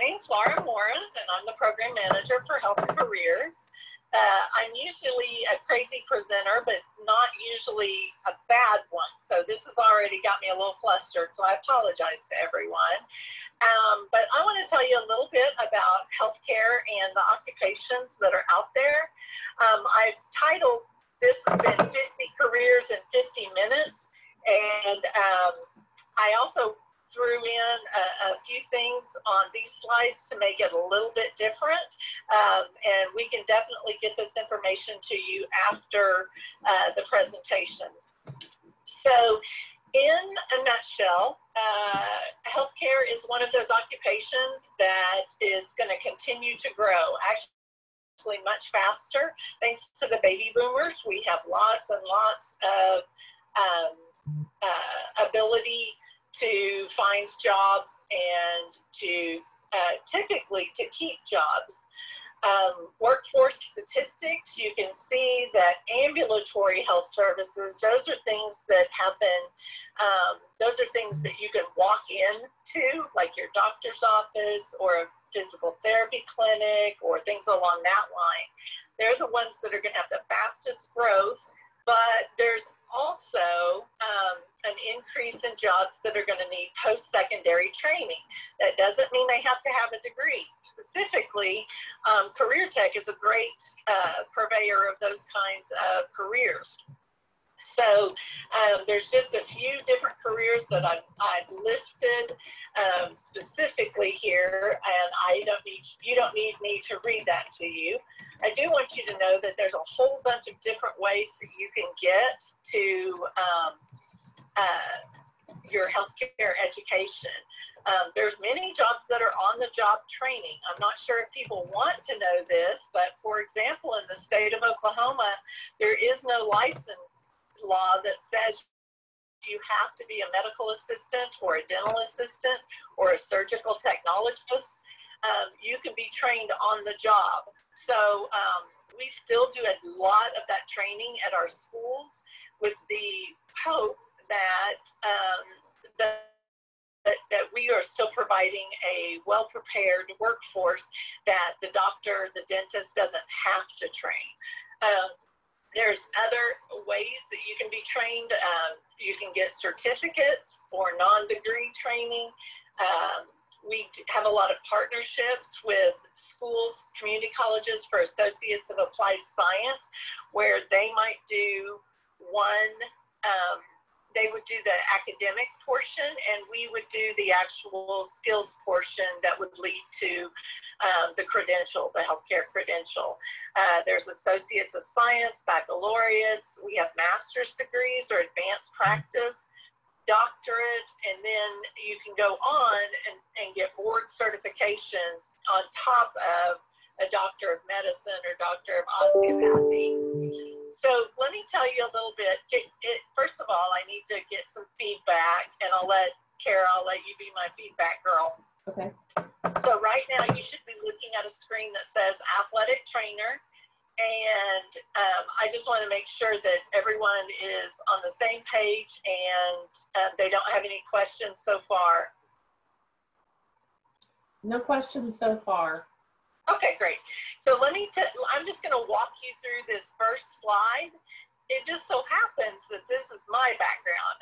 name's Lara Moran, and I'm the Program Manager for Health Careers. I'm usually a crazy presenter, but not usually a bad one. So this has already got me a little flustered, so I apologize to everyone. But I want to tell you a little bit about healthcare and the occupations that are out there. I've titled this event 50 Careers in 50 Minutes, and I also threw in a few things on these slides to make it a little bit different, and we can definitely get this information to you after the presentation. So in a nutshell, healthcare is one of those occupations that is going to continue to grow, actually much faster. Thanks to the baby boomers, we have lots and lots of ability to find jobs and to typically to keep jobs. Workforce statistics, you can see that ambulatory health services, those are things that happen, those are things that you can walk into, like your doctor's office or a physical therapy clinic or things along that line. They're the ones that are going to have the fastest growth, but there's also an increase in jobs that are going to need post-secondary training. That doesn't mean they have to have a degree. Specifically, CareerTech is a great purveyor of those kinds of careers. So there's just a few different careers that I've listed specifically here, and you don't need me to read that to you. I do want you to know that there's a whole bunch of different ways that you can get to your healthcare education. There's many jobs that are on-the-job training. I'm not sure if people want to know this, but for example, in the state of Oklahoma, there is no license law that says you have to be a medical assistant or a dental assistant or a surgical technologist. You can be trained on the job. So we still do a lot of that training at our schools with the hope that that we are still providing a well-prepared workforce that the doctor, the dentist doesn't have to train. There's other ways that you can be trained. You can get certificates or non-degree training. We have a lot of partnerships with schools, community colleges for associates of applied science, where they might do they would do the academic portion, and we would do the actual skills portion that would lead to the credential, the healthcare credential. There's associates of science, baccalaureates, we have master's degrees or advanced practice, doctorate, and then you can go on and get board certifications on top of a doctor of medicine or doctor of osteopathy. So let me tell you a little bit. First of all, I need to get some feedback, and I'll let you be my feedback girl. Okay. So right now you should be looking at a screen that says athletic trainer, and I just want to make sure that everyone is on the same page and they don't have any questions so far. No questions so far. Okay, great. So I'm just going to walk you through this first slide. It just so happens that this is my background.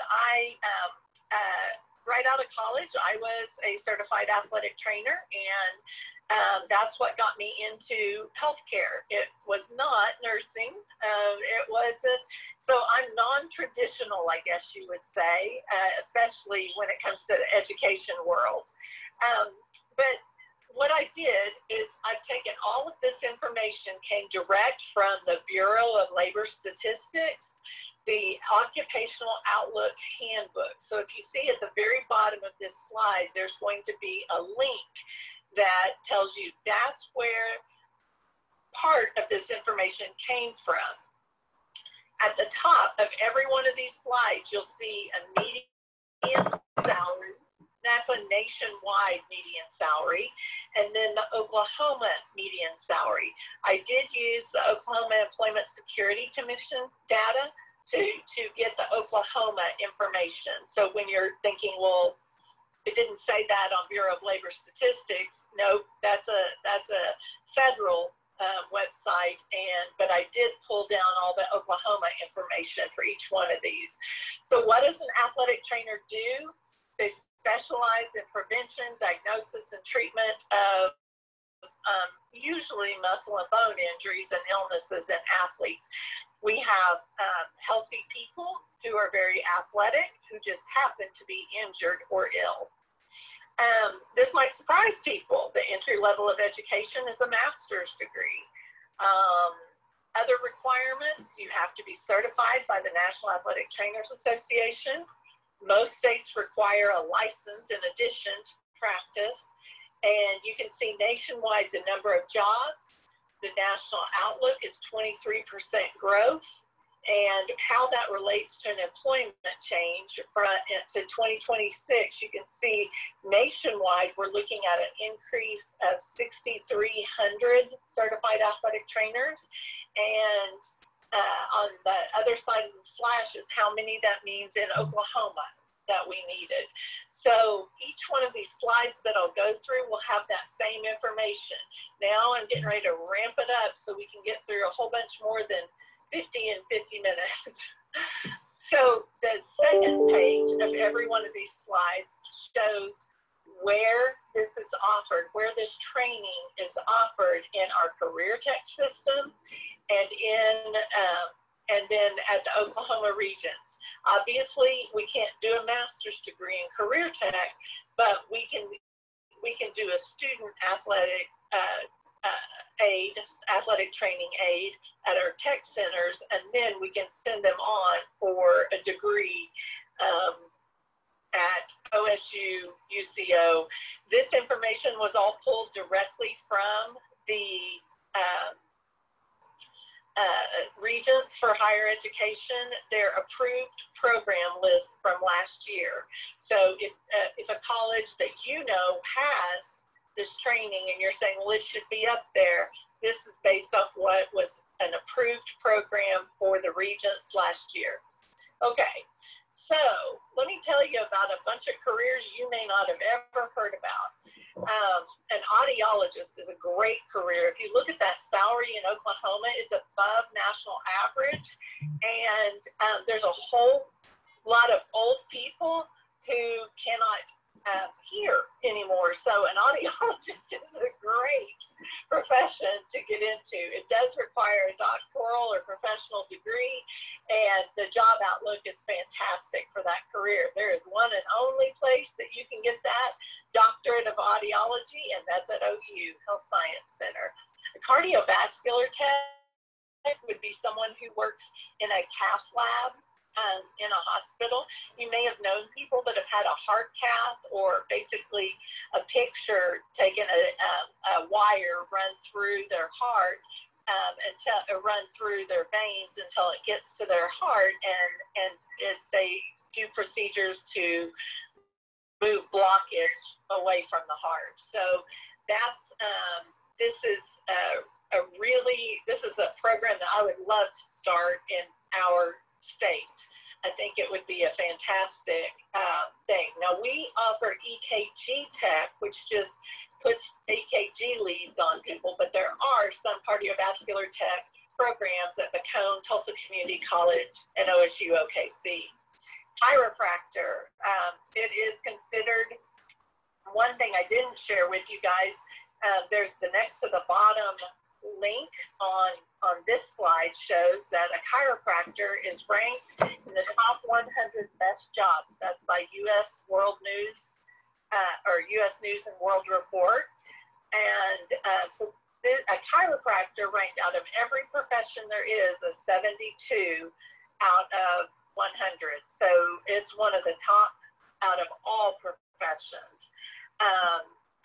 Right out of college, I was a certified athletic trainer, and that's what got me into healthcare. It was not nursing. It wasn't. So I'm non-traditional, I guess you would say, especially when it comes to the education world. But what I did is I've taken all of this information, came direct from the Bureau of Labor Statistics, the Occupational Outlook Handbook. So if you see at the very bottom of this slide, there's going to be a link that tells you that's where part of this information came from. At the top of every one of these slides, you'll see a median salary. That's a nationwide median salary, and then the Oklahoma median salary. I did use the Oklahoma Employment Security Commission data to get the Oklahoma information. So when you're thinking, well, it didn't say that on Bureau of Labor Statistics. Nope, that's a federal website, but I did pull down all the Oklahoma information for each one of these. So what does an athletic trainer do? They specialize in prevention, diagnosis, and treatment of usually muscle and bone injuries and illnesses in athletes. We have healthy people who are very athletic who just happen to be injured or ill. This might surprise people. The entry level of education is a master's degree. Other requirements, you have to be certified by the National Athletic Trainers Association. Most states require a license in addition to practice. And you can see nationwide the number of jobs. The national outlook is 23% growth. And how that relates to an employment change to 2026, you can see nationwide we're looking at an increase of 6,300 certified athletic trainers. And on the other side of the slash is how many that means in Oklahoma that we needed. So each one of these slides that I'll go through will have that same information. Now I'm getting ready to ramp it up so we can get through a whole bunch more than 50 and 50 minutes. So the second page of every one of these slides shows where this is offered, where this training is offered in our CareerTech system and then at the Oklahoma regions. Obviously, we can't do a master's degree in CareerTech, but we can do a student athletic athletic training aid at our tech centers, and then we can send them on for a degree at OSU, UCO. This information was all pulled directly from the Regents for Higher Education, their approved program list from last year. So if a college that you know has this training and you're saying, well, it should be up there, this is based off what was an approved program for the Regents last year. Okay, so let me tell you about a bunch of careers you may not have ever heard about. An audiologist is a great career. If you look at that salary in Oklahoma, it's above national average. And there's a whole lot of old people who cannot hear anymore. So an audiologist is a great profession to get into. It does require a doctoral or professional degree, and the job outlook is fantastic for that career. There is one and only place that you can get that doctorate of audiology, and that's at OU Health Science Center. A cardiovascular tech would be someone who works in a cath lab in a hospital. You may have known people that have had a heart cath, or basically a picture taken, a wire run through their heart run through their veins until it gets to their heart, and they do procedures to move blockage away from the heart. So that's this is a program that I would love to start in our state. I think it would be a fantastic thing. Now, we offer EKG Tech, which just puts EKG leads on people, but there are some cardiovascular tech programs at Macomb, Tulsa Community College, and OSU OKC. Chiropractor, it is considered, one thing I didn't share with you guys, there's the next to the bottom link on this slide shows that a chiropractor is ranked in the top 100 best jobs. That's by U.S. World News or U.S. News and World Report. And so a chiropractor ranked out of every profession there is a 72 out of 100. So it's one of the top out of all professions.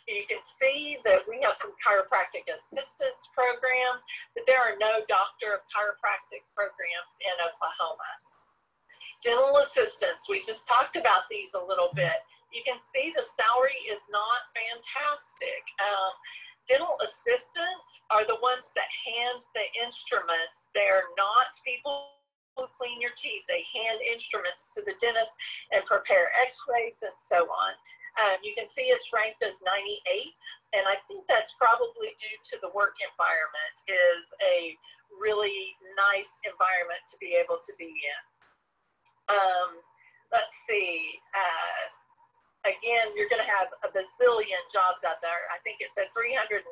You can see that we have some chiropractic assistance programs, but there are no doctor of chiropractic programs in Oklahoma. Dental assistants, we just talked about these a little bit. You can see the salary is not fantastic. Dental assistants are the ones that hand the instruments. They're not people who who clean your teeth. They hand instruments to the dentist and prepare x-rays and so on. You can see it's ranked as 98, and I think that's probably due to the work environment is a really nice environment to be able to be in. Let's see. Again, you're going to have a bazillion jobs out there. I think it said 332,000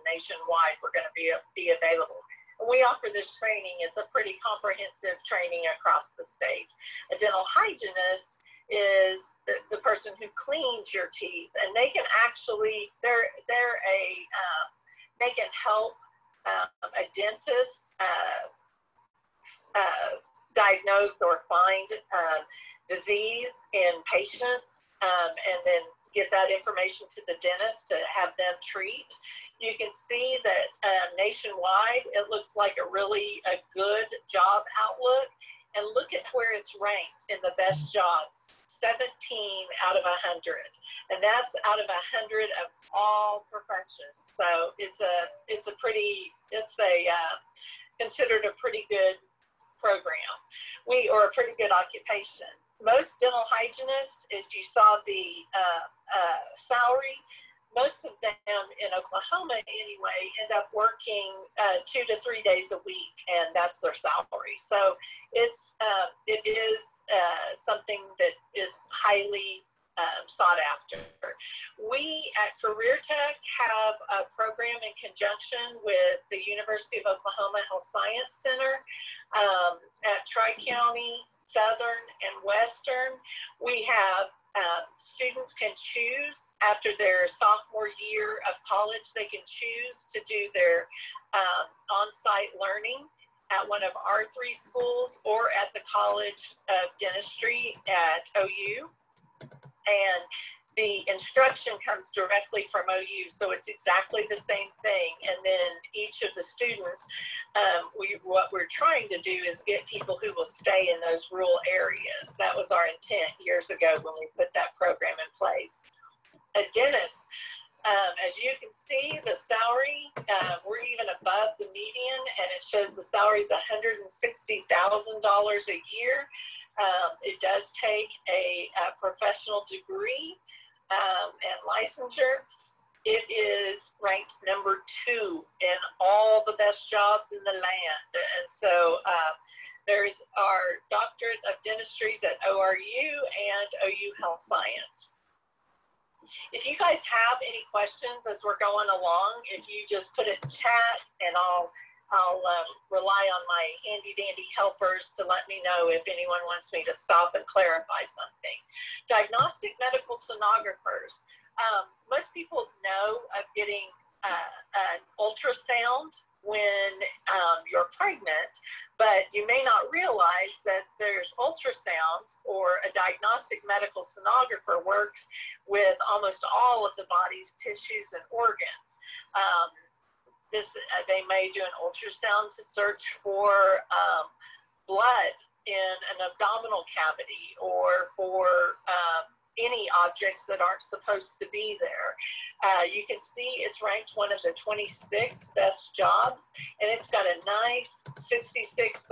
nationwide were going to be available. And we offer this training. It's a pretty comprehensive training across the state. A dental hygienist is the person who cleans your teeth, and they can actually, they can help a dentist diagnose or find disease in patients, and then get that information to the dentist to have them treat. You can see that nationwide, it looks like a good job outlook. And look at where it's ranked in the best jobs, 17 out of 100. And that's out of 100 of all professions. So it's considered a pretty good program. Or a pretty good occupation. Most dental hygienists, as you saw the salary, most of them in Oklahoma anyway end up working 2 to 3 days a week, and that's their salary. So it is something that is highly sought after. We at CareerTech have a program in conjunction with the University of Oklahoma Health Science Center at Tri-County, Southern, and Western. We have students can choose after their sophomore year of college, they can choose to do their on-site learning at one of our 3 schools or at the College of Dentistry at OU. And the instruction comes directly from OU, so it's exactly the same thing. And then each of the students, what we're trying to do is get people who will stay in those rural areas. That was our intent years ago when we put that program in place. A dentist, as you can see, the salary, we're even above the median, and it shows the salary is $160,000 a year. It does take a professional degree and licensure. It is ranked number 2 in all the best jobs in the land. And so there's our Doctorate of Dentistries at ORU and OU Health Science. If you guys have any questions as we're going along, if you just put it in chat, and I'll rely on my handy dandy helpers to let me know if anyone wants me to stop and clarify something. Diagnostic medical sonographers. Most people know of getting an ultrasound when you're pregnant, but you may not realize that there's ultrasound, or a diagnostic medical sonographer works with almost all of the body's tissues and organs. They may do an ultrasound to search for blood in an abdominal cavity, or for any objects that aren't supposed to be there. You can see it's ranked one of the 26 best jobs, and it's got a nice $66,000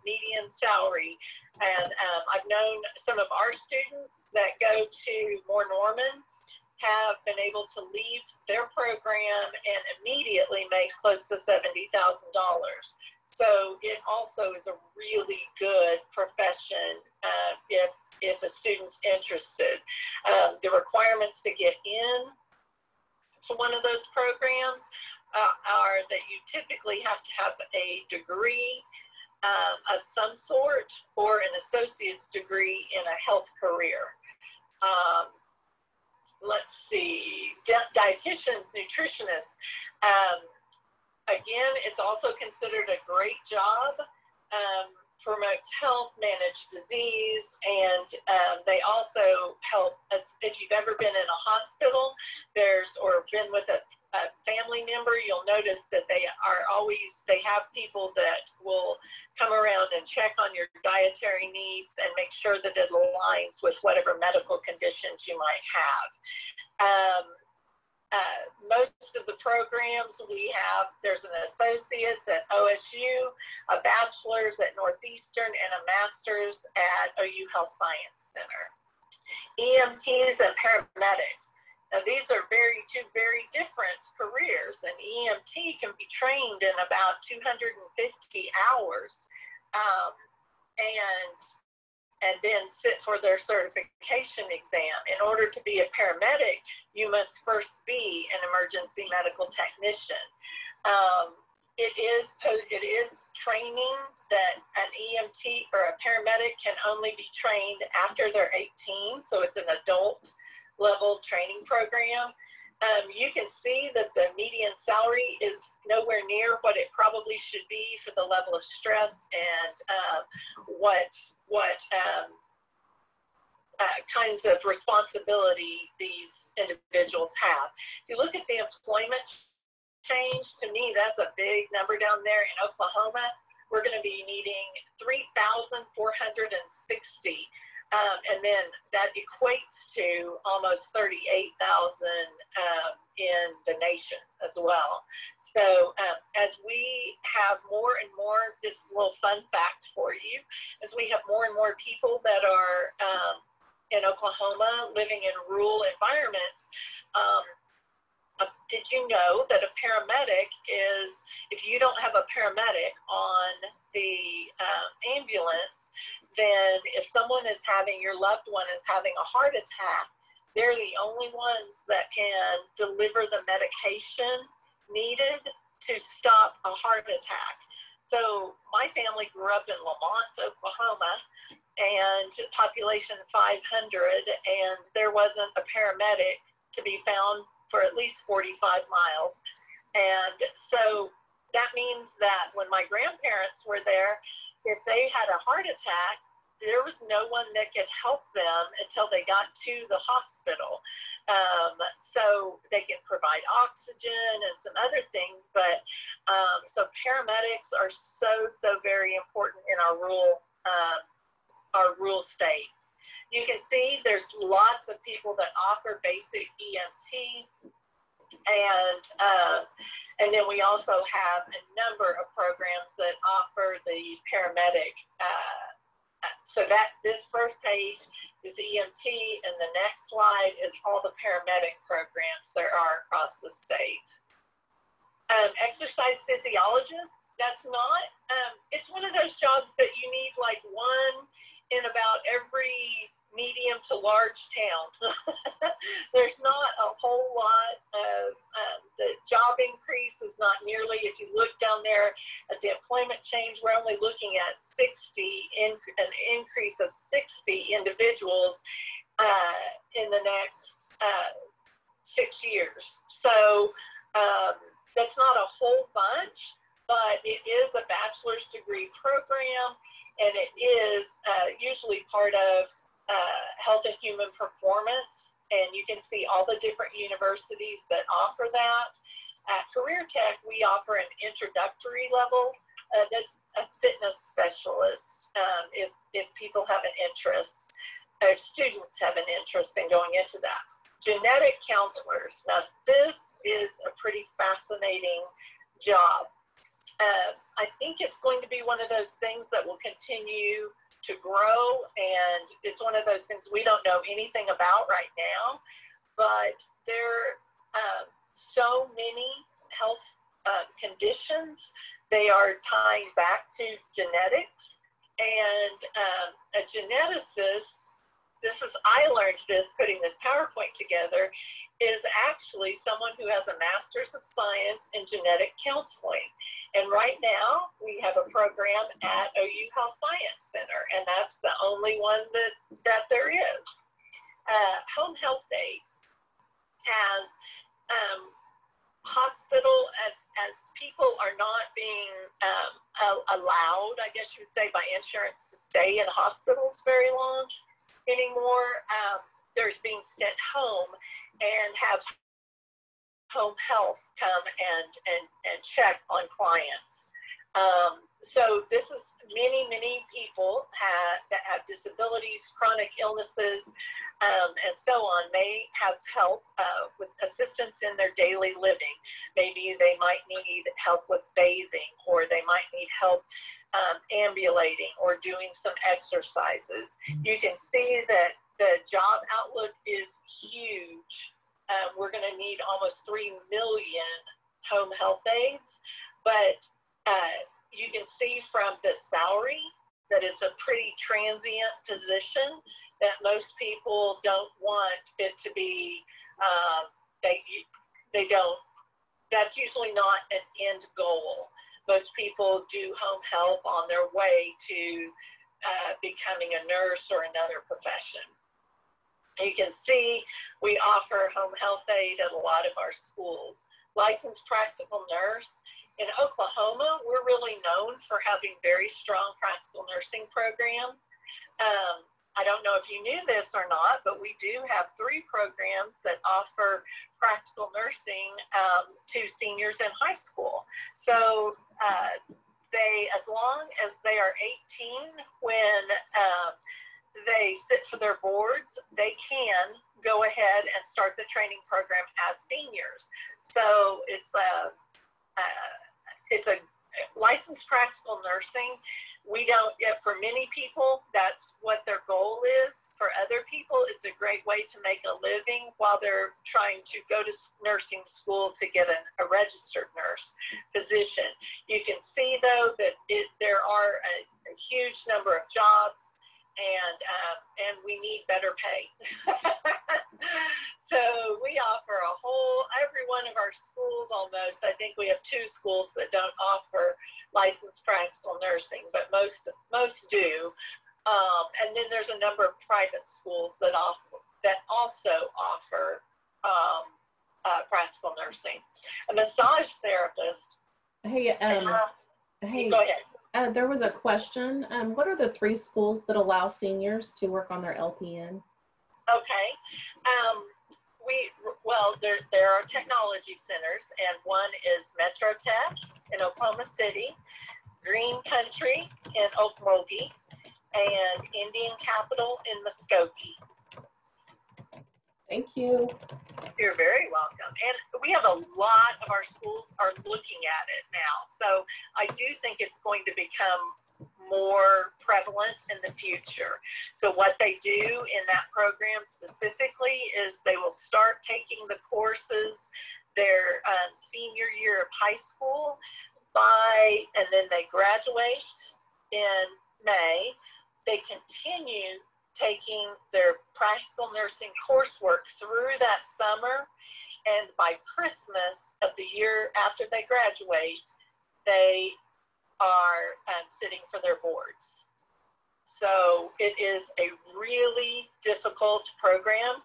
median salary. And I've known some of our students that go to Moore Norman have been able to leave their program and immediately make close to $70,000. So it also is a really good profession if a student's interested. The requirements to get in to one of those programs are that you typically have to have a degree of some sort, or an associate's degree in a health career. Let's see, dietitians, nutritionists. Again, it's also considered a great job. Promotes health, manage disease, and they also help us. If you've ever been in a hospital, or been with a family member, you'll notice that they have people that will come around and check on your dietary needs and make sure that it aligns with whatever medical conditions you might have. most of the programs we have, there's an associate's at OSU, a bachelor's at Northeastern, and a master's at OU Health Science Center. EMTs and paramedics. Now, these are two very different careers. An EMT can be trained in about 250 hours and then sit for their certification exam. In order to be a paramedic, you must first be an emergency medical technician. It is training that an EMT or a paramedic can only be trained after they're 18, so it's an adult level training program. You can see that the median salary is nowhere near what it probably should be for the level of stress and what kinds of responsibility these individuals have. If you look at the employment change, to me, that's a big number down there. In Oklahoma, we're going to be needing 3,460. And then that equates to almost 38,000 in the nation as well. So as we have more and more, this little fun fact for you, as we have more and more people that are in Oklahoma living in rural environments, did you know that a paramedic is, if you don't have a paramedic on the ambulance, then if your loved one is having a heart attack, they're the only ones that can deliver the medication needed to stop a heart attack. So my family grew up in Lamont, Oklahoma, and population 500, and there wasn't a paramedic to be found for at least 45 miles. And so that means that when my grandparents were there, if they had a heart attack, there was no one that could help them until they got to the hospital. So they can provide oxygen and some other things, but so paramedics are so very important in our rural state. You can see there's lots of people that offer basic EMT, and then we also have a number of programs that offer the paramedic. So that this first page is EMT, and the next slide is all the paramedic programs there are across the state. Exercise physiologist, that's not, it's one of those jobs that you need like one in about every medium to large town. There's not a whole lot of, the job increase is not nearly, if you look down there at the employment change, we're only looking at an increase of 60 individuals in the next 6 years. So that's not a whole bunch, but it is a bachelor's degree program, and it is usually part of Health and Human Performance, and you can see all the different universities that offer that. At CareerTech, we offer an introductory level that's a fitness specialist if people have an interest, or students have an interest in going into that. Genetic counselors. Now, this is a pretty fascinating job. I think it's going to be one of those things that will continue to grow, and it's one of those things we don't know anything about right now, but there are so many health conditions. They are tying back to genetics, and a geneticist, I learned this putting this PowerPoint together, is actually someone who has a master's of science in genetic counseling. And right now, we have a program at OU Health Science Center, and that's the only one that there is. Home Health Aid has hospital, as people are not being allowed, I guess you would say, by insurance to stay in hospitals very long anymore. There's being sent home and have home health come and check on clients. So this is many people that have disabilities, chronic illnesses, and so on, may have help with assistance in their daily living. Maybe they might need help with bathing, or they might need help ambulating or doing some exercises. You can see that the job outlook is huge. We're going to need almost 3 million home health aides, but you can see from the salary that it's a pretty transient position, that most people don't want it to be, they don't, that's usually not an end goal. Most people do home health on their way to becoming a nurse or another profession. You can see we offer home health aid at a lot of our schools. Licensed practical nurse. In Oklahoma, we're really known for having very strong practical nursing program. I don't know if you knew this or not, but we do have 3 programs that offer practical nursing to seniors in high school. So they, as long as they are 18 when they sit for their boards, they can go ahead and start the training program as seniors. So it's a licensed practical nursing. We don't get, for many people, that's what their goal is. For other people, it's a great way to make a living while they're trying to go to nursing school to get a registered nurse position. You can see, though, that there are a huge number of jobs, and we need better pay. So we offer every one of our schools almost, I think we have 2 schools that don't offer licensed practical nursing, but most do. And then there's a number of private schools that also offer practical nursing. A massage therapist. Hey, go ahead. There was a question. What are the 3 schools that allow seniors to work on their LPN? Okay. There are technology centers, and one is Metro Tech in Oklahoma City, Green Country in Okmulgee, and Indian Capital in Muskogee. Thank you. You're very welcome. And we have a lot of our schools are looking at it now. So I do think it's going to become more prevalent in the future. So what they do in that program specifically is they will start taking the courses their senior year of high school and then they graduate in May. They continue taking their practical nursing coursework through that summer, and by Christmas of the year after they graduate, they are sitting for their boards. So it is a really difficult program.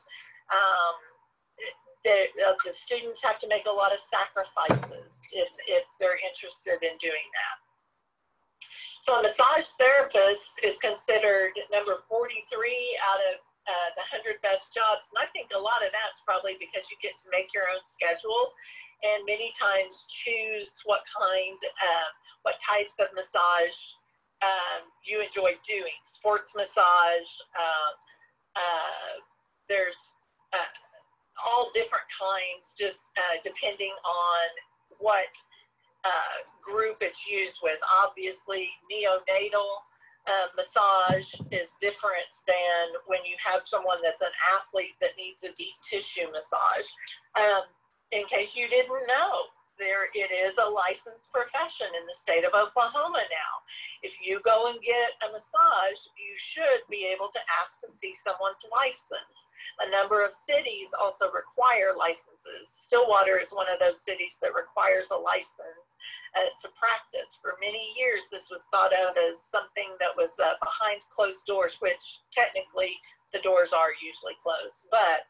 The students have to make a lot of sacrifices if they're interested in doing that. So a massage therapist is considered number 43 out of the 100 best jobs. And I think a lot of that's probably because you get to make your own schedule and many times choose what types of massage you enjoy doing. Sports massage, there's all different kinds, just depending on what group it's used with. Obviously, neonatal massage is different than when you have someone that's an athlete that needs a deep tissue massage. In case you didn't know, it is a licensed profession in the state of Oklahoma now. If you go and get a massage, you should be able to ask to see someone's license. A number of cities also require licenses. Stillwater is one of those cities that requires a license to practice. For many years, this was thought of as something that was behind closed doors, which technically the doors are usually closed. But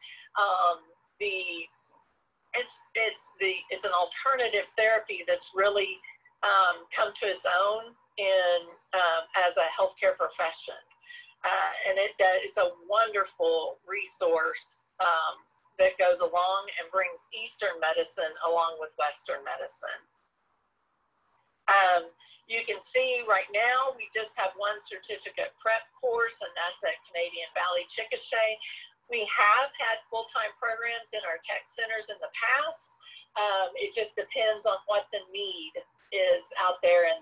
it's an alternative therapy that's really come to its own as a healthcare profession. And it's a wonderful resource that goes along and brings Eastern medicine along with Western medicine. You can see right now we just have one certificate prep course, and that's at Canadian Valley Chickasha. We have had full-time programs in our tech centers in the past. It just depends on what the need is out there and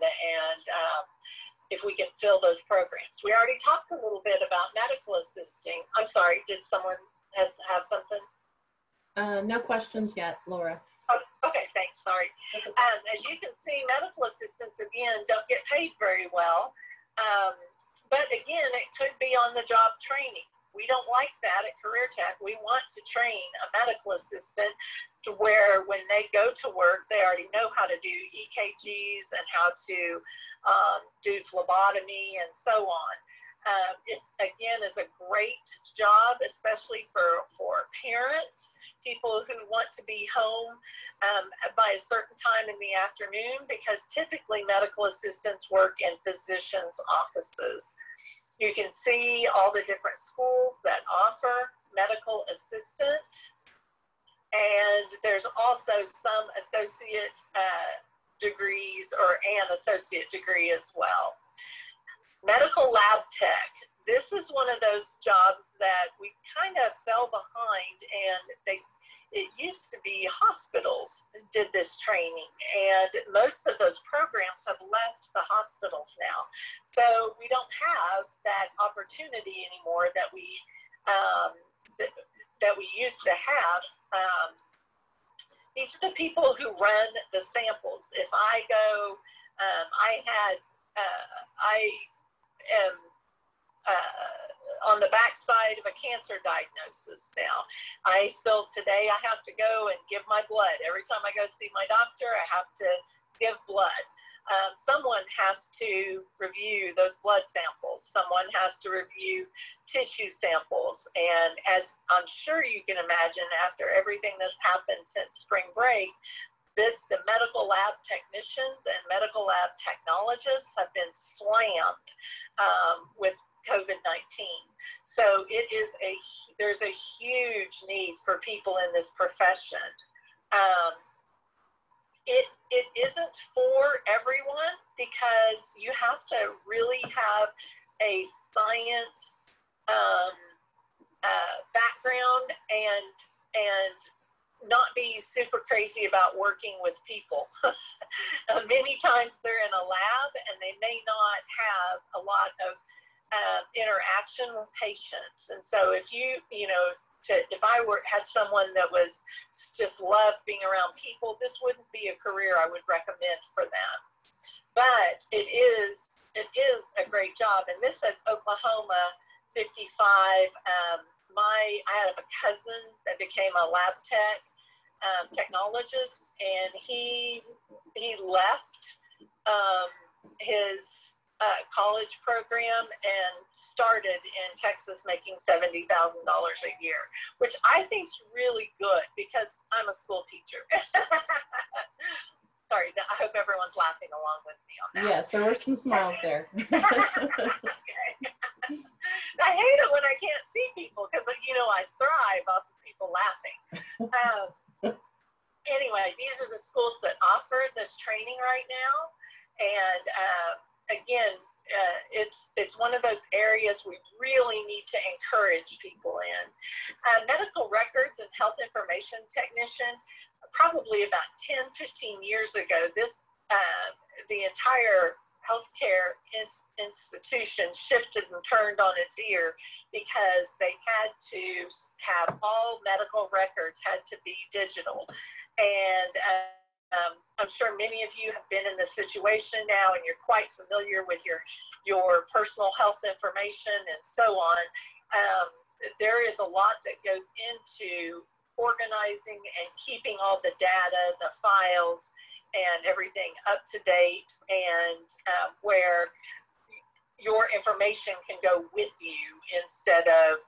if we can fill those programs. We already talked a little bit about medical assisting. I'm sorry, did someone have something? No questions yet, Laura. Oh, okay, thanks, sorry. As you can see, medical assistants, again, don't get paid very well. But again, it could be on-the-job training. We don't like that at CareerTech. We want to train a medical assistant to where when they go to work, they already know how to do EKGs and how to do phlebotomy and so on. It, again, is a great job, especially for parents, people who want to be home by a certain time in the afternoon, because typically medical assistants work in physicians' offices. You can see all the different schools that offer medical assistant, and there's also some associate degrees or an associate degree as well. Medical lab tech. This is one of those jobs that we kind of fell behind, and it used to be hospitals did this training, and most of those programs have left the hospitals now. So we don't have that opportunity anymore that we used to have. These are the people who run the samples. If I go, I am on the backside of a cancer diagnosis now. Today I have to go and give my blood. Every time I go see my doctor, I have to give blood. Someone has to review those blood samples. Someone has to review tissue samples. And as I'm sure you can imagine, after everything that's happened since spring break, the medical lab technicians and medical lab technologists have been slammed with COVID-19. So there's a huge need for people in this profession. It isn't for everyone, because you have to really have a science background and not be super crazy about working with people. Many times they're in a lab and they may not have a lot of interaction with patients. And so if if I had someone that was just loved being around people, this wouldn't be a career I would recommend for them. But it is a great job. And this says Oklahoma 55. I have a cousin that became a lab technologist, and he left his college program and started in Texas making $70,000 a year, which I think is really good, because I'm a school teacher. Sorry, I hope everyone's laughing along with me on that. Yes, there were some smiles there. Okay. I hate it when I can't see people, because I thrive off of people laughing. Anyway, these are the schools that offer this training right now, and again, it's one of those areas we really need to encourage people in. Medical records and health information technician, probably about 10, 15 years ago, the entire healthcare institution shifted and turned on its ear, because they had to have all medical records had to be digital. And I'm sure many of you have been in this situation now, and you're quite familiar with your personal health information and so on. There is a lot that goes into organizing and keeping all the data, the files, and everything up to date, and where your information can go with you instead of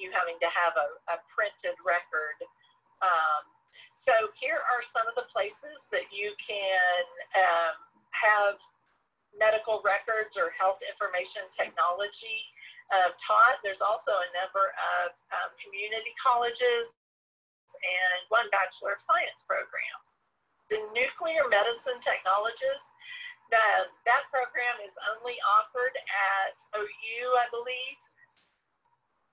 you having to have a printed record. So here are some of the places that you can have medical records or health information technology taught. There's also a number of community colleges and one Bachelor of Science program. The nuclear medicine technologist, that program is only offered at OU, I believe.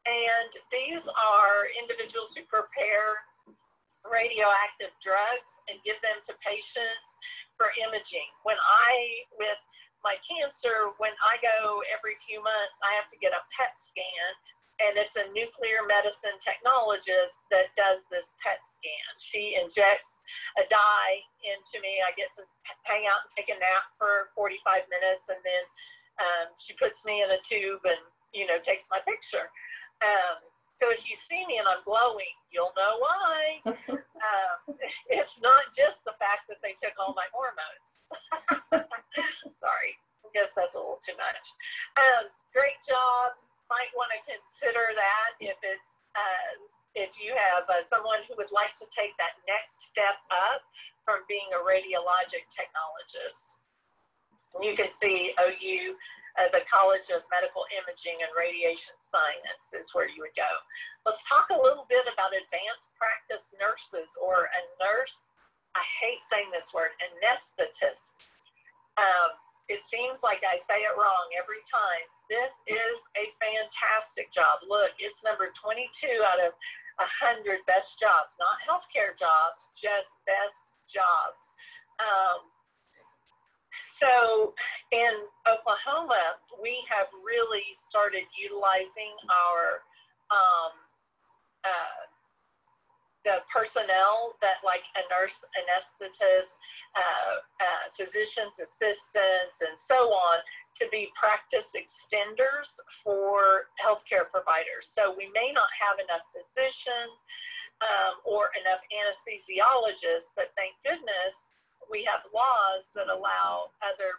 And And these are individuals who prepare radioactive drugs and give them to patients for imaging. With my cancer, when I go every few months, I have to get a PET scan, and it's a nuclear medicine technologist that does this PET scan. She injects a dye into me. I get to hang out and take a nap for 45 minutes, and then she puts me in a tube and, takes my picture. So if you see me and I'm glowing, you'll know why. It's not just the fact that they took all my hormones. Sorry, I guess that's a little too much. Great job. Might want to consider that if you have someone who would like to take that next step up from being a radiologic technologist. You can see OU, the College of Medical Imaging and Radiation Science is where you would go. Let's talk a little bit about advanced practice nurses, or a nurse. I hate saying this word, anesthetist. It seems like I say it wrong every time. This is a fantastic job. Look, it's number 22 out of 100 best jobs, not healthcare jobs, just best jobs. So in Oklahoma, we have really started utilizing our the personnel that, like a nurse anesthetist, physician's assistants, and so on, to be practice extenders for healthcare providers. So we may not have enough physicians or enough anesthesiologists, but thank goodness we have laws that allow other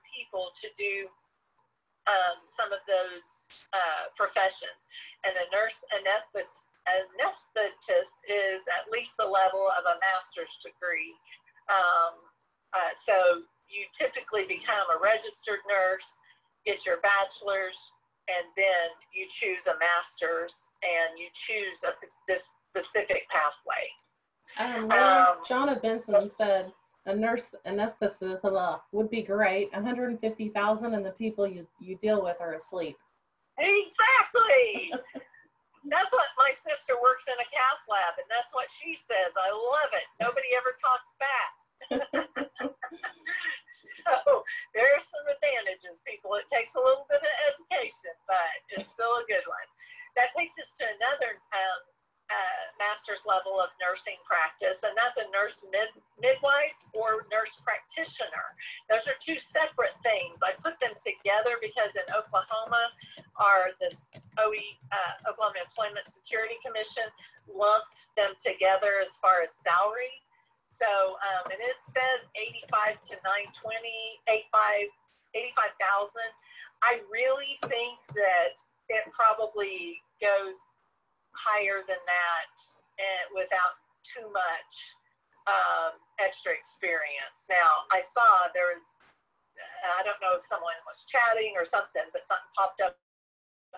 people to do some of those professions. And a nurse anesthetist is at least the level of a master's degree. So you typically become a registered nurse, get your bachelor's, and then you choose a master's, and you choose this specific pathway. Jonna Benson said a nurse anesthetist would be great. 150,000, and the people you deal with are asleep. Exactly. That's what my sister works in a cath lab, and that's what she says. I love it. Nobody ever talks back. So there are some advantages, people. It takes a little bit of education, but it's still a good one. That takes us to another master's level of nursing practice, and that's a nurse midwife or nurse practitioner. Those are two separate things. I put them together because in Oklahoma, Oklahoma Employment Security Commission lumped them together as far as salary. So, and it says 85 to 920, 85,000. I really think that it probably goes higher than that without too much extra experience. Now, I saw there was, I don't know if someone was chatting or something, but something popped up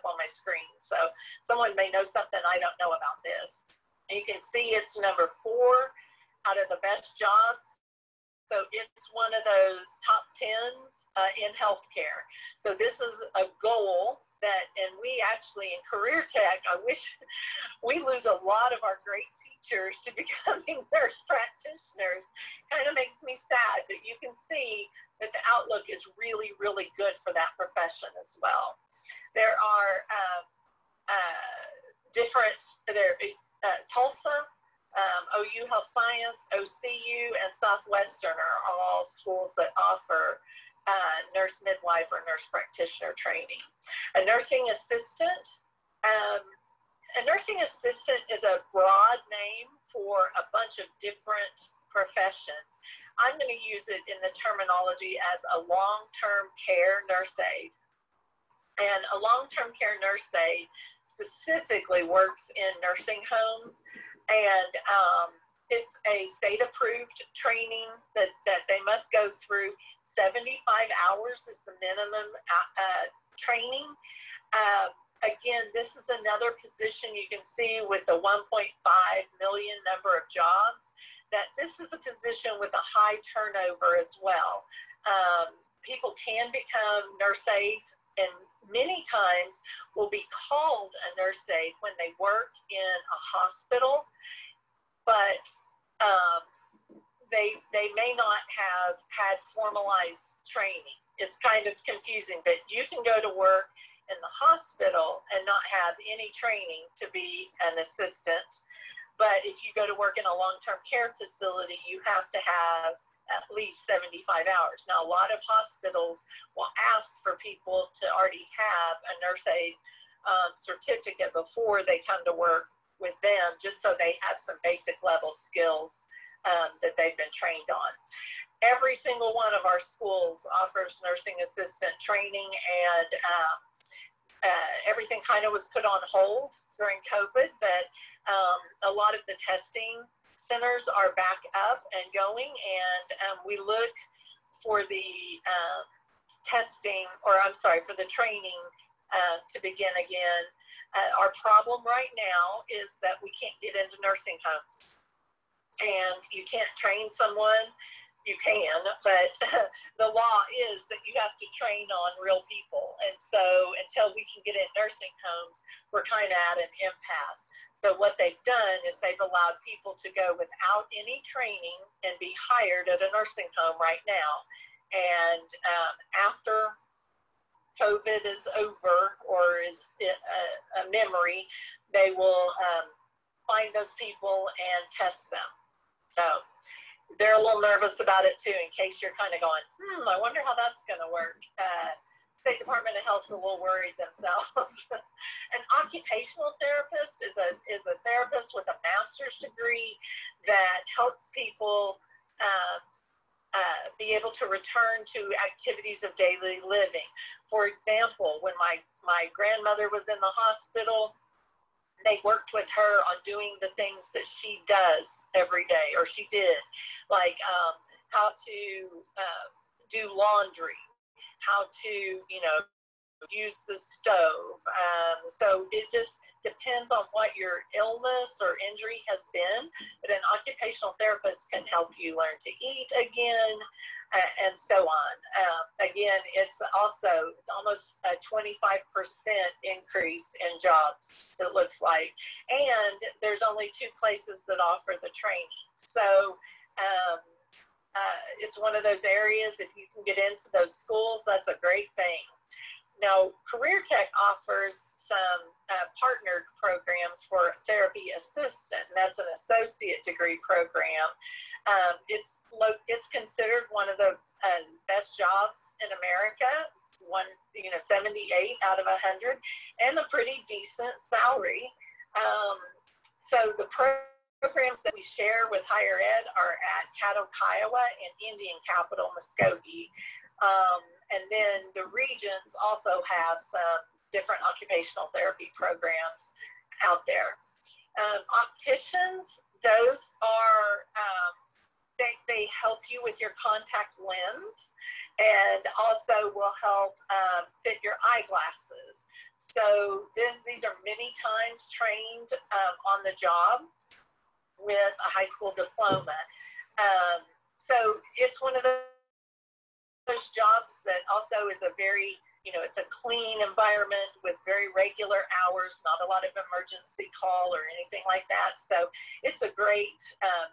on my screen. So someone may know something I don't know about this. And you can see it's number 4 out of the best jobs. So it's one of those top 10s in healthcare. So this is a goal that, and we actually in CareerTech, I wish we lose a lot of our great teachers to becoming nurse practitioners. Kind of makes me sad, but you can see that the outlook is really, really good for that profession as well. There are Tulsa, OU Health Science, OCU, and Southwestern are all schools that offer nurse midwife or nurse practitioner training. A nursing assistant is a broad name for a bunch of different professions. I'm going to use it in the terminology as a long-term care nurse aide. And a long-term care nurse aide specifically works in nursing homes, and it's a state-approved training that they must go through. 75 hours is the minimum training. Again, this is another position you can see with the 1.5 million number of jobs, that this is a position with a high turnover as well. People can become nurse aides and many times will be called a nurse aide when they work in a hospital, but they may not have had formalized training. It's kind of confusing, but you can go to work in the hospital and not have any training to be an assistant. But if you go to work in a long-term care facility, you have to have at least 75 hours. Now, a lot of hospitals will ask for people to already have a nurse aide certificate before they come to work with them, just so they have some basic level skills that they've been trained on. Every single one of our schools offers nursing assistant training, and everything kind of was put on hold during COVID, but a lot of the testing centers are back up and going, and we look for the for the training to begin again. Our problem right now is that we can't get into nursing homes, and you can't train someone. You can, but the law is that you have to train on real people. And so until we can get in nursing homes, we're kind of at an impasse. So what they've done is they've allowed people to go without any training and be hired at a nursing home right now. And after COVID is over, or is a memory, they will find those people and test them. So they're a little nervous about it too, in case you're kind of going, I wonder how that's going to work. State Department of Health's a little worried themselves. An occupational therapist is a therapist with a master's degree that helps people be able to return to activities of daily living. For example, when my grandmother was in the hospital, they worked with her on doing the things that she does every day, or she did, like how to do laundry, how to, use the stove. So it just depends on what your illness or injury has been. But an occupational therapist can help you learn to eat again, and so on. Again, it's almost a 25% increase in jobs, it looks like. And there's only 2 places that offer the training. So it's one of those areas, if you can get into those schools, that's a great thing. Now, CareerTech offers some partnered programs for therapy assistant, and that's an associate degree program. It's considered one of the best jobs in America. It's 78 out of 100, and a pretty decent salary. So the programs that we share with higher ed are at Caddo, Kiowa, and Indian Capital, Muskogee. And then the regions also have some different occupational therapy programs out there. Opticians, those are, they help you with your contact lens, and also will help fit your eyeglasses. So these are many times trained on the job with a high school diploma. So it's one of those jobs that also is a very, it's a clean environment with very regular hours, not a lot of emergency call or anything like that. So it's a great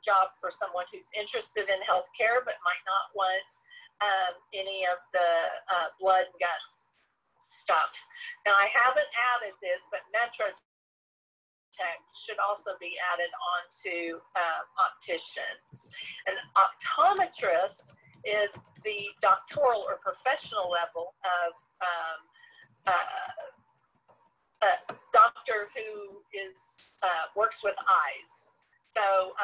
job for someone who's interested in healthcare but might not want any of the blood and guts stuff. Now, I haven't added this, but Metro Tech should also be added onto optician. An optometrist is the doctoral or professional level of doctor who works with eyes. So,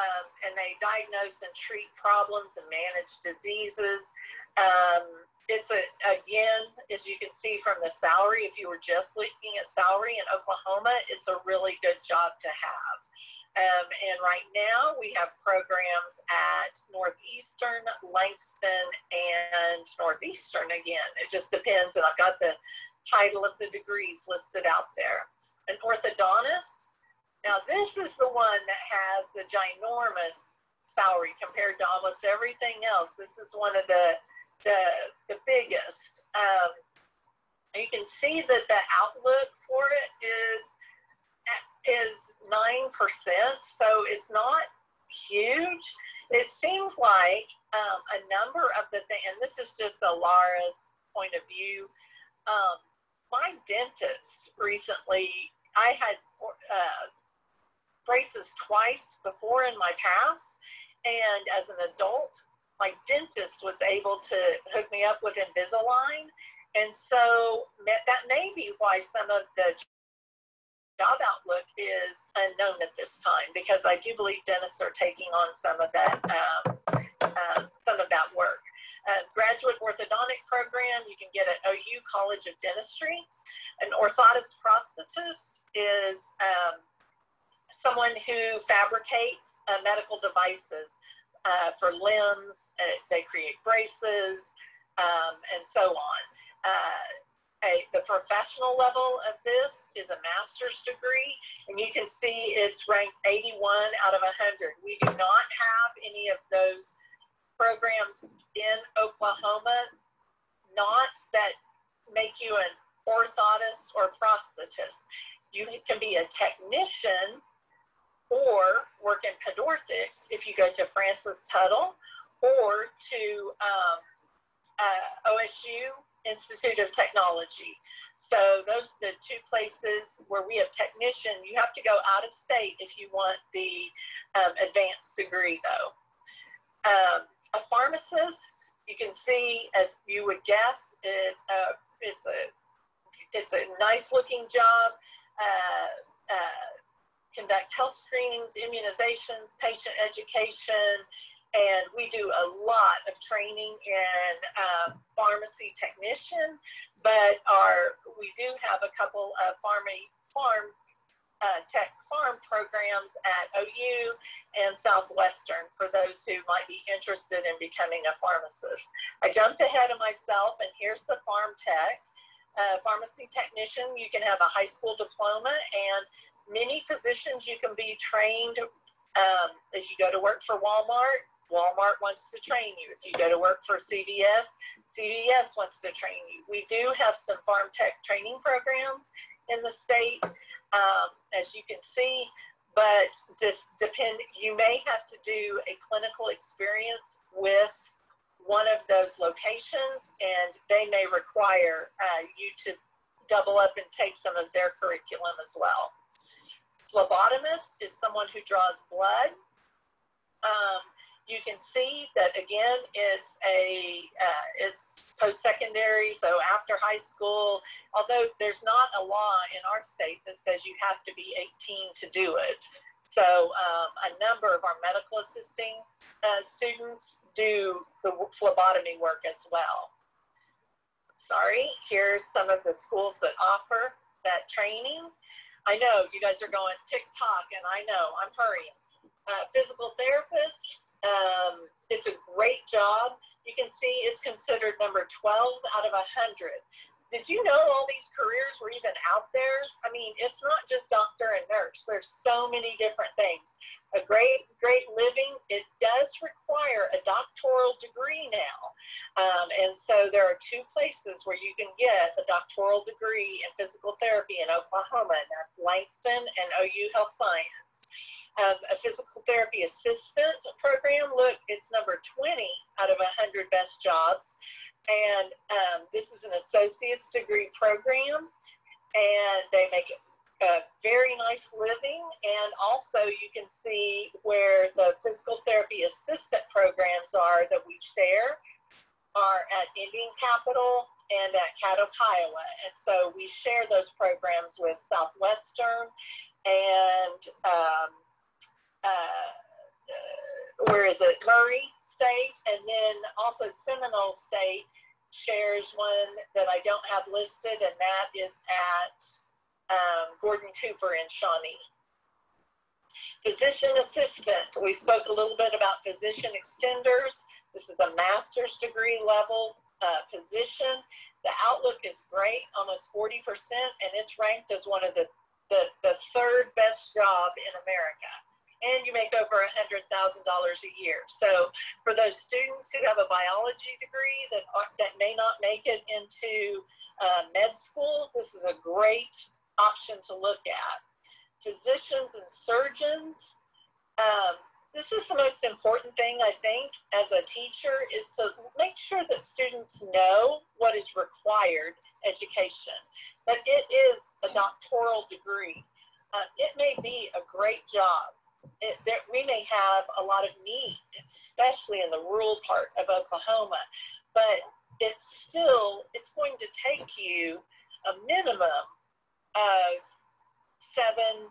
and they diagnose and treat problems and manage diseases. It's again, as you can see from the salary, if you were just looking at salary in Oklahoma, it's a really good job to have. And right now we have programs at Northeastern, Langston, and Northeastern again. It just depends, and I've got the title of the degrees listed out there. An orthodontist, now this is the one that has the ginormous salary compared to almost everything else. This is one of the biggest. You can can see that the outlook for it is 9%, so it's not huge. It seems like a number of the things, and this is just a Lara's point of view. My dentist recently, I had braces twice before in my past, and as an adult, my dentist was able to hook me up with Invisalign, and so that may be why some of the job outlook is unknown at this time, because I do believe dentists are taking on some of that work. Graduate orthodontic program you can get at OU College of Dentistry. An orthotist prosthetist is someone who fabricates medical devices for limbs. They create braces and so on. The professional level of this is a master's degree, and you can see it's ranked 81 out of 100. We do not have any of those programs in Oklahoma, not that make you an orthotist or prosthetist. You can be a technician or work in pedorthics if you go to Francis Tuttle or to OSU Institute of Technology. So those are the two places where we have technician. You have to go out of state if you want the advanced degree, though. A pharmacist, you can see, as you would guess, it's a nice looking job. Conduct health screenings, immunizations, patient education, and we do a lot of training in pharmacy technician, but we do have a couple of farm programs at OU and Southwestern for those who might be interested in becoming a pharmacist. I jumped ahead of myself, and here's the farm tech. Pharmacy technician, you can have a high school diploma, and many positions you can be trained. If you go to work for Walmart, Walmart wants to train you. If you go to work for CVS, CVS wants to train you. We do have some farm tech training programs in the state, as you can see, but just you may have to do a clinical experience with one of those locations, and they may require you to double up and take some of their curriculum as well. Phlebotomist is someone who draws blood. You can see that, again, it's post-secondary, so after high school, although there's not a law in our state that says you have to be 18 to do it. So a number of our medical assisting students do the phlebotomy work as well. Sorry, here's some of the schools that offer that training. I know you guys are going tick-tock, and I know I'm hurrying. Physical therapist, it's a great job. You can see it's considered number 12 out of 100. Did you know all these careers were even out there? I mean, it's not just doctor and nurse. There's so many different things. A great living, it does require a doctoral degree now. And so there are two places where you can get a doctoral degree in physical therapy in Oklahoma, and that's Langston and OU Health Science. A physical therapy assistant program, look, it's number 20 out of 100 best jobs. And this is an associate's degree program, and they make a very nice living. And also you can see where the physical therapy assistant programs are that we share are at Indian Capital and at Caddo, Iowa. And so we share those programs with Southwestern and Murray State, and then also Seminole State shares one that I don't have listed, and that is at Gordon Cooper in Shawnee. Physician assistant, we spoke a little bit about physician extenders. This is a master's degree level position. The outlook is great, almost 40%, and it's ranked as one of the third best job in America. And you make over $100,000 a year. So for those students who have a biology degree that may not make it into med school, this is a great option to look at. Physicians and surgeons, this is the most important thing, I think, as a teacher, is to make sure that students know what is required education, that it is a doctoral degree. It may be a great job. We may have a lot of need, especially in the rural part of Oklahoma, but it's going to take you a minimum of 7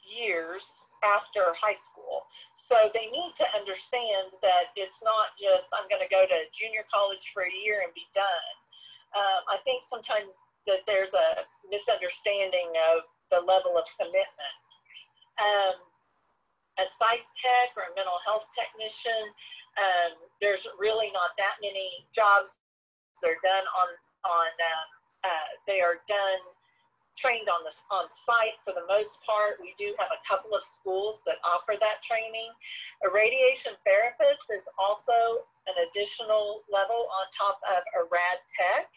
years after high school. So they need to understand that it's not just, I'm going to go to junior college for a year and be done. I think sometimes that there's a misunderstanding of the level of commitment. A psych tech or a mental health technician, there's really not that many jobs. They're done they are done trained on site for the most part. We do have a couple of schools that offer that training. A radiation therapist is also an additional level on top of a rad tech.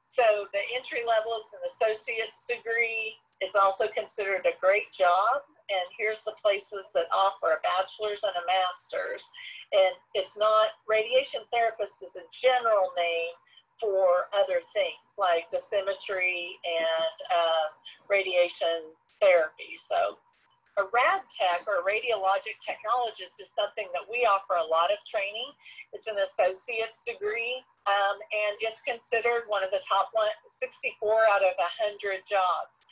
So the entry level is an associate's degree. It's also considered a great job. And here's the places that offer a bachelor's and a master's. And it's not, radiation therapist is a general name for other things like dosimetry and radiation therapy. So a rad tech or a radiologic technologist is something that we offer a lot of training. It's an associate's degree, and it's considered one of the top 64 out of 100 jobs.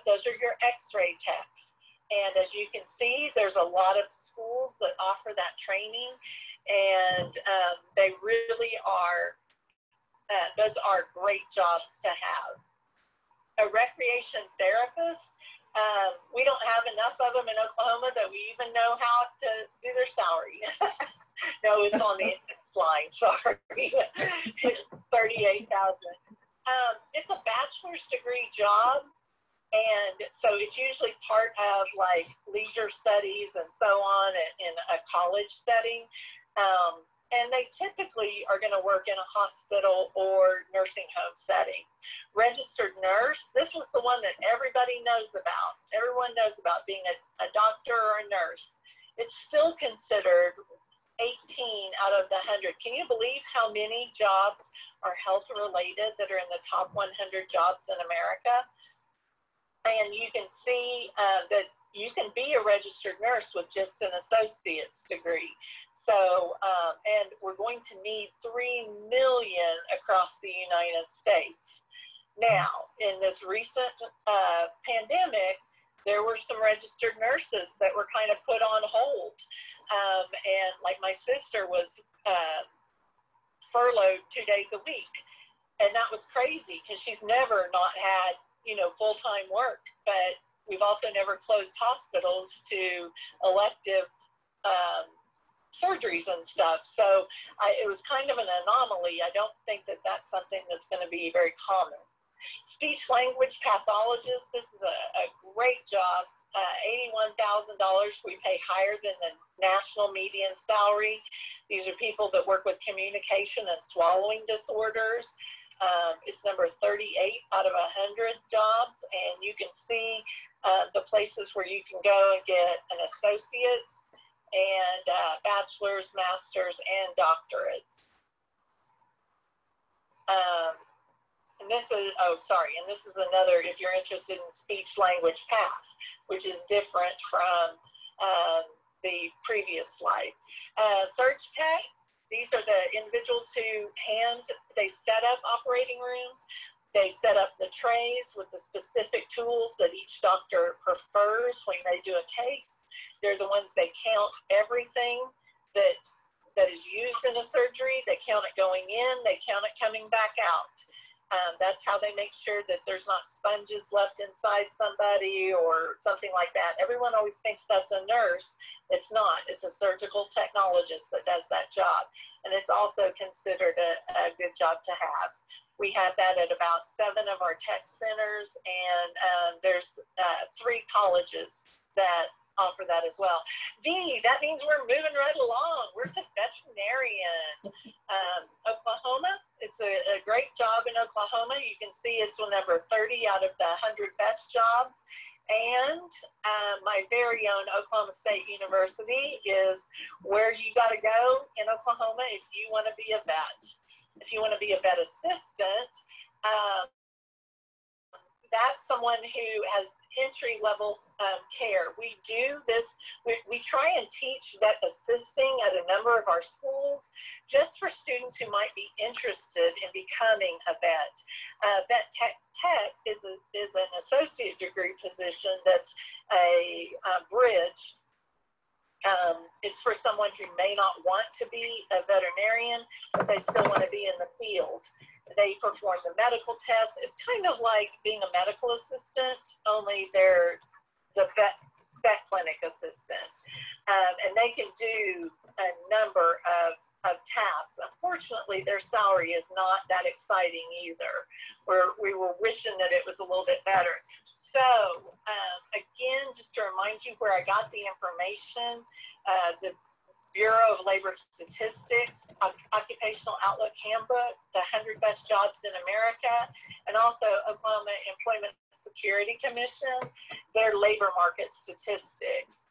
Those are your x-ray techs. And as you can see, there's a lot of schools that offer that training, and they really are, those are great jobs to have. A recreation therapist, we don't have enough of them in Oklahoma that we even know how to do their salary. No, it's on the line, sorry. It's $38,000. It's a bachelor's degree job, and so it's usually part of like leisure studies and so on in a college setting. And they typically are going to work in a hospital or nursing home setting. Registered nurse, this is the one that everybody knows about. Everyone knows about being a doctor or a nurse. It's still considered 18 out of the 100. Can you believe how many jobs are health related that are in the top 100 jobs in America? And you can see that you can be a registered nurse with just an associate's degree. So, and we're going to need 3 million across the United States. Now, in this recent pandemic, there were some registered nurses that were kind of put on hold. And like my sister was furloughed 2 days a week. And that was crazy because she's never not had, full-time work. But we've also never closed hospitals to elective surgeries and stuff. So it was kind of an anomaly. I don't think that that's something that's going to be very common. Speech language pathologist, this is a great job. $81,000. We pay higher than the national median salary. These are people that work with communication and swallowing disorders. It's number 38 out of 100 jobs, and you can see the places where you can go and get an associate's and bachelor's, master's, and doctorates. And this is another, if you're interested in speech language path, which is different from the previous slide. Surge techs, these are the individuals who they set up operating rooms, they set up the trays with the specific tools that each doctor prefers when they do a case. They're the ones that count everything that is used in a surgery. They count it going in, they count it coming back out. That's how they make sure that there's not sponges left inside somebody or something like that. Everyone always thinks that's a nurse. It's not. It's a surgical technologist that does that job. And it's also considered a good job to have. We have that at about 7 of our tech centers, and there's 3 colleges that offer that as well. That means we're moving right along. We're to veterinarian. Oklahoma, it's a a great job in Oklahoma. You can see it's number 30 out of the 100 best jobs. And my very own Oklahoma State University is where you got to go in Oklahoma if you want to be a vet. If you want to be a vet assistant, that's someone who has entry-level care. We do this, we try and teach vet assisting at a number of our schools just for students who might be interested in becoming a vet. Vet tech is an associate degree position that's a bridge. It's for someone who may not want to be a veterinarian, but they still want to be in the field. They perform the medical tests. It's kind of like being a medical assistant, only they're the vet clinic assistant. And they can do a number of tasks. Unfortunately, their salary is not that exciting either. We were wishing that it was a little bit better. So again, just to remind you where I got the information, the Bureau of Labor Statistics, Occupational Outlook Handbook, the 100 Best Jobs in America, and also Oklahoma Employment Security Commission, their labor market statistics.